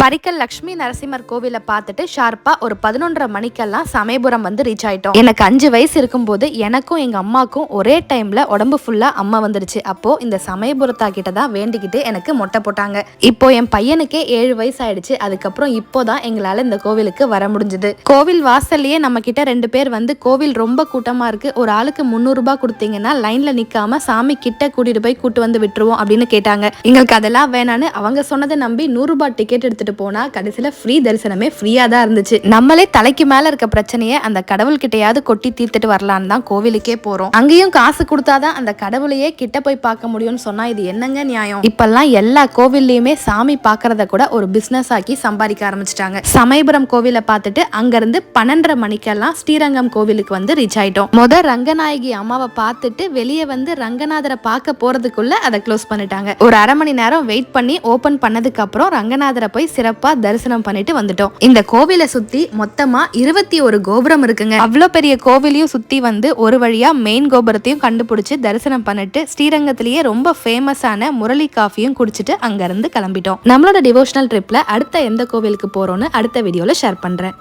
பரிக்கல் லட்சுமி நரசிம்மர் கோவிலை பார்த்துட்டு ஷார்ப்பா ஒரு 11:30 மணிக்கெல்லாம் சமயபுரம் வந்து ரீச் ஆயிட்டோம். எனக்கு 5 வயசு இருக்கும்போது எனக்கும் எங்க அம்மாக்கும் ஒரே டைம்ல உடம்பு ஃபுல்லா அம்மா வந்துருச்சு. அப்போ இந்த சமயபுரத்தா கிட்ட தான் வேண்டிக்கிட்டு எனக்கு மொட்டை போட்டாங்க. இப்போ என் பையனுக்கே 7 வயசு ஆயிடுச்சு. அதுக்கப்புறம் இப்போதான் எங்களால இந்த கோவிலுக்கு வர முடிஞ்சது. கோவில் வாசல்லையே நம்ம கிட்ட 2 பேர் வந்து கோவில் ரொம்ப கூட்டமா இருக்கு, ஒரு ஆளுக்கு 300 ரூபாய் கொடுத்தீங்கன்னா லைன்ல நிக்காம சாமி கிட்ட கூட்டிட்டு போய் கூட்டு வந்து விட்டுருவோம் அப்படின்னு கேட்டாங்க. எங்களுக்கு அதெல்லாம் வேணான்னு அவங்க சொன்னதை நம்பி 100 ரூபாய் டிக்கெட் எடுத்துட்டு போனா கடைசியில ஃப்ரீ தரிசனமே ஃப்ரீயா தான் இருந்துச்சு. நம்மளே தலைக்கு மேல இருக்க பிரச்சனையை அந்த கடவுள் கிட்டையாவது கொட்டி தீர்த்துட்டு வரலான்னு தான் கோவிலுக்கே போறோம். அங்கேயும் காசு கொடுத்தாதான் அந்த கடவுளையே கிட்ட போய் பார்க்க முடியும்னு சொன்னா இது என்னங்க நியாயம்? இப்பெல்லாம் எல்லா கோவில்லையுமே சாமி பாக்குறத கூட ஒரு பிசினஸ் ஆக்கி சம்பாதிக்க ஆரம்பிச்சிட்டாங்க. சமயபுரம் கோவிலை பார்த்துட்டு அங்க இருந்து 12:30 மணிக்கெல்லாம் ஸ்ரீரங்கம் கோவிலுக்கு வந்து ரீச் ஆயிட்டோம். ரங்கநாயகி அம்மாவை பார்த்துட்டு வெளியே வந்து ரங்கநாதரை பார்க்க போறதுக்குள்ள அதை க்ளோஸ் பண்ணிட்டாங்க. ஒரு அரை மணி நேரம் வெயிட் பண்ணி ஓபன் பண்ணதுக்கு அப்புறம் ரங்கநாதரை போய் சிறப்பா தரிசனம் பண்ணிட்டு வந்துட்டோம். இந்த கோவிலை சுத்தி மொத்தமா 21 கோபுரம் இருக்குங்க. அவ்வளவு பெரிய கோவிலையும் சுத்தி வந்து ஒரு வழியா மெயின் கோபுரத்தையும் கண்டுபிடிச்சு தரிசனம் பண்ணிட்டு ஸ்ரீரங்கத்திலேயே ரொம்ப ஃபேமஸான முரளி காஃபியும் குடிச்சிட்டு அங்க இருந்து கிளம்பிட்டோம். நம்மளோட டிவோஷனல் ட்ரிப்ல அடுத்த எந்த கோவிலுக்கு போறோம்னு அடுத்த வீடியோல ஷேர் பண்றேன்.